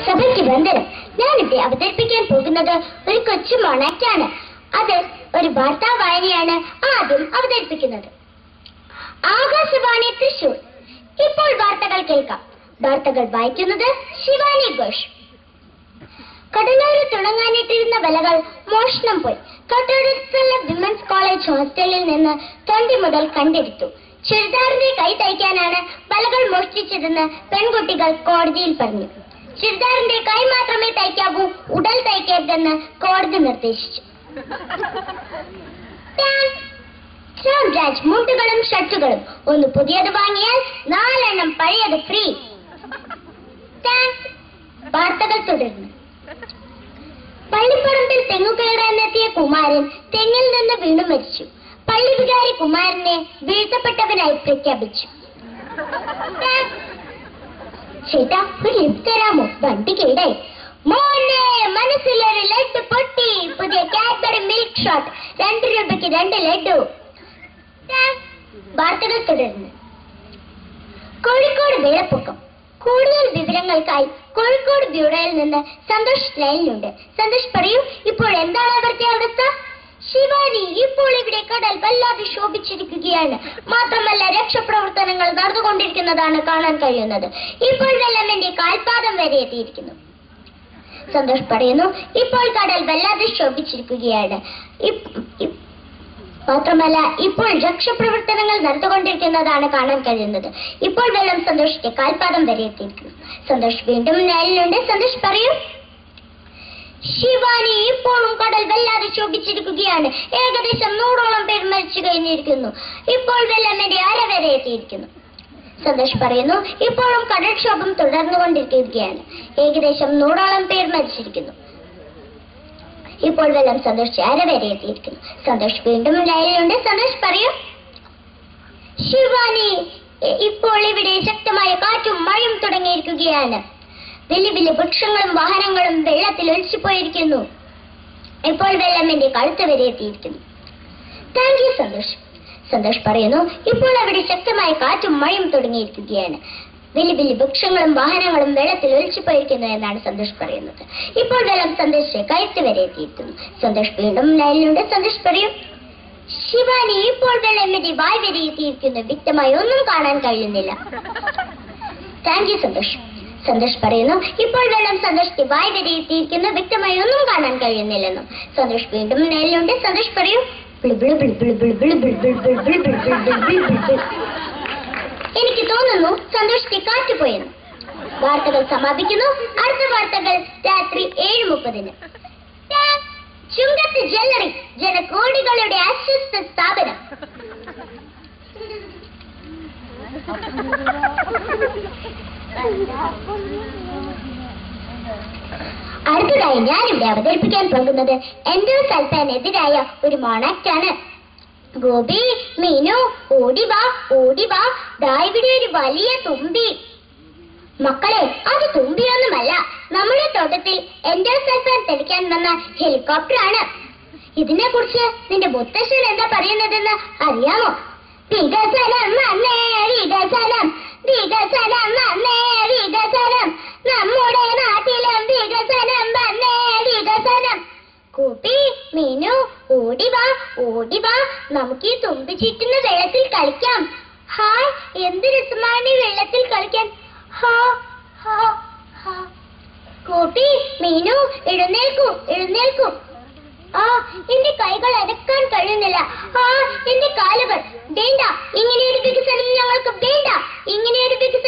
സഭയ്ക്ക് വന്ദനം. ഞാനിവിടെ അവതരിപ്പിക്കാൻ പോകുന്നത് ഒരു കൊച്ചു മൊണാക്റ്റാണ്. അത് ഒരു വാർത്താ വായനയാണ് ആദ്യം അവതരിപ്പിക്കുന്നത്. ആകാശവാണി തൃശൂർ. ഇപ്പോൾ വാർത്തകൾ കേൾക്കാം. വാർത്തകൾ വായിക്കുന്നത് ശിവാനി ഘോഷ്. കടലൂരിൽ തുടങ്ങാനിട്ടിരുന്ന വിലകൾ മോഷണം പോയി. കട്ടോടത്തുള്ള വിമൻസ് കോളേജ് ഹോസ്റ്റലിൽ നിന്ന് തൊണ്ടി മുതൽ കണ്ടെടുത്തു. ചുരിദാറിന്റെ കൈ തയ്ക്കാനാണ് വലകൾ മോഷ്ടിച്ചതെന്ന് പെൺകുട്ടികൾ കോടതിയിൽ പറഞ്ഞു. ചുരിദാറിന്റെ കൈ മാത്രമേ തയ്ക്കാവൂ, ഉടൽ തയ്ക്കരുതെന്ന് കോടതി നിർദ്ദേശിച്ചു. രാജ് മുണ്ടുകളും ഷർട്ടുകളും ഒന്ന് പുതിയത് വാങ്ങിയാൽ 4 എണ്ണം പഴയത് ഫ്രീ. വാർത്തകൾ തുടരുന്നു. പള്ളിപ്പറമ്പിൽ തെങ്ങുകയറാനെത്തിയ കുമാരൻ തെങ്ങിൽ നിന്ന് വീണു മരിച്ചു. പള്ളി വികാരി കുമാരനെ വീഴ്ത്തപ്പെട്ടവനായി പ്രഖ്യാപിച്ചു. ചേട്ടാ, ഒരു ലിഫ്റ്റ് തരാമോ? വണ്ടി കേടായി. മോനെ, മനസ്സിലൊരു ലഡ്ഡു പൊട്ടി. പുതിയ കാഡ്ബറി മിൽക്ക് ഷോട്ട് 2 രൂപയ്ക്ക് 2 ലഡ്ഡു. വാർത്തകൾ തുടരുന്നു. കോഴിക്കോട് വെള്ളപ്പൊക്കം. കൂടുതൽ വിവരങ്ങൾക്കായി കോഴിക്കോട് ബ്യൂറോയിൽ നിന്ന് സന്തോഷ് ലൈനിലുണ്ട്. സന്തോഷ്, പറയൂ, ഇപ്പോൾ എന്താണ് അവിടുത്തെ അവസ്ഥ? ശിവാനി, ഇപ്പോൾ ഇവിടെ കടൽ വല്ലാതെ ശോഭിച്ചിരിക്കുകയാണ്. മാത്രമല്ല, രക്ഷാപ്രവർത്തനങ്ങൾ നടന്നുകൊണ്ടിരിക്കുന്നതാണ് കാണാൻ കഴിയുന്നത്. ഇപ്പോൾ വെള്ളം എന്റെ കാൽപാദം വരെ എത്തിയിരിക്കുന്നു. സന്തോഷ് പറയുന്നു, ഇപ്പോൾ കടൽ വല്ലാതെ ശോഭിച്ചിരിക്കുകയാണ്. മാത്രമല്ല, ഇപ്പോൾ രക്ഷാപ്രവർത്തനങ്ങൾ നടന്നുകൊണ്ടിരിക്കുന്നതാണ് കാണാൻ കഴിയുന്നത്. ഇപ്പോൾ വെള്ളം സന്തോഷിന്റെ കാൽപാദം വരെ എത്തിയിരിക്കുന്നു. സന്തോഷ് വീണ്ടും ലൈനിലുണ്ട്. സന്തോഷ്, പറയൂ. ശിവാനി, ഇപ്പോഴും കടൽ വല്ലാതെ ശോഭിച്ചിരിക്കുകയാണ്. ഏകദേശം 100ഓളം പേർ മരിച്ചു കഴിഞ്ഞിരിക്കുന്നു. ഇപ്പോൾ വെള്ളം എന്റെ അര വരെ എത്തിയിരിക്കുന്നു. സന്തോഷ് പറയുന്നു, ഇപ്പോഴും കടൽക്ഷോഭം തുടർന്നുകൊണ്ടിരിക്കുകയാണ്. ഏകദേശം 100ഓളം പേർ മരിച്ചിരിക്കുന്നു. ഇപ്പോൾ വെള്ളം സന്തോഷ് അര വരെ എത്തിയിരിക്കുന്നു. സന്തോഷ് വീണ്ടും ലൈനിലുണ്ട്. സന്തോഷ്, പറയൂ. ശിവാനി, ഇപ്പോൾ ഇവിടെ ശക്തമായ കാറ്റും മഴയും തുടങ്ങിയിരിക്കുകയാണ്. വലിയ വലിയ വൃക്ഷങ്ങളും വാഹനങ്ങളും വെള്ളത്തിൽ ഒലിച്ചുപോയിരിക്കുന്നു. ഇപ്പോൾ വെള്ളം എന്റെ കഴുത്ത് വരെ എത്തിയിരിക്കുന്നു. Thank you Santhosh. സന്തോഷ് പറയുന്നു, ഇപ്പോൾ അവിടെ ശക്തമായ കാറ്റും മഴയും തുടങ്ങിയിരിക്കുകയാണ്. വലിയ വലിയ വൃക്ഷങ്ങളും വാഹനങ്ങളും വെള്ളത്തിൽ ഒലിച്ചുപോയിരിക്കുന്നു എന്നാണ് സന്തോഷ് പറയുന്നത്. ഇപ്പോൾ വെള്ളം സന്തോഷിന്റെ കഴുത്ത് വരെ എത്തിയിരിക്കുന്നു. സന്തോഷ് വീണ്ടും ലൈനിലുണ്ട്. സന്തോഷ്, പറയൂ. ശിവാനി, ഇപ്പോൾ വെള്ളം എന്റെ വായ് വരെ എത്തിയിരിക്കുന്നു. വ്യക്തമായി ഒന്നും കാണാൻ കഴിയുന്നില്ല. Thank you Santhosh. സന്തോഷ് പറയുന്നു, ഇപ്പോൾ വെള്ളം സന്തോഷിന്റെ വായ് വരെ എത്തിയിരിക്കുന്നു. വ്യക്തമായി ഒന്നും കാണാൻ കഴിയുന്നില്ലെന്നും. സന്തോഷ് വീണ്ടും ലൈനിലുണ്ട്. സന്തോഷ്, പറയൂ. എനിക്ക് തോന്നുന്നു സന്തോഷിന്റെ കാറ്റ് പോയെന്ന്. വാർത്തകൾ സമാപിക്കുന്നു. അടുത്ത വാർത്തകൾ രാത്രി 7:30. ചുങ്കത്ത് ജ്വല്ലറി, ജനകോടികളുടെ അസ്വസ്ഥ സ്ഥാപനം. അടുത്തതായി ഞാനിവിടെ അവതരിപ്പിക്കാൻ പോകുന്നത് എൻഡോസൾഫാനെതിരായ ഒരു മൊണാക്റ്റാണ്. ഗോപി, മീനു, ഓടിവാ ഓടിവാ, ദാ ഇവിടെ ഒരു വലിയ തുമ്പി. മക്കളെ, അത് തുമ്പിയൊന്നുമല്ല, നമ്മുടെ തോട്ടത്തിൽ എൻഡോസൾഫാൻ തെളിക്കാൻ വന്ന ഹെലികോപ്റ്ററാണ്. ഇതിനെ കുറിച്ച് നിന്റെ മുത്തശ്ശൻ എന്താ പറയുന്നതെന്ന് അറിയാമോ? വികസനം വന്നേ വികസനം, വികസനം വന്നേ വികസനം, നമ്മുടെ നാട്ടിലും വികസനം വന്നേ വികസനം. കൂപ്പി, മീനു, ഓടിവാ ഓടിവാ, നമുക്ക് ഈ തുമ്പി ചീറ്റുന്ന വെള്ളത്തിൽ കളിക്കാം. ഹായ്, എന്ത് രസമാണ് ഈ വെള്ളത്തിൽ കളിക്കാൻ. ഹാ ഹാ ഹാ. കൂപ്പി, മീനു, എഴുന്നേൽക്കൂ എഴുന്നേൽക്കൂ. ആ, എന്റെ കൈകൾ അനക്കാൻ കഴിയുന്നില്ല. ആ, എന്റെ കാലുകൾ. വേണ്ട, ഇങ്ങനെയൊരു വികസനം ഞങ്ങൾക്ക് വേണ്ട. ഇങ്ങനെയൊരു വികസനം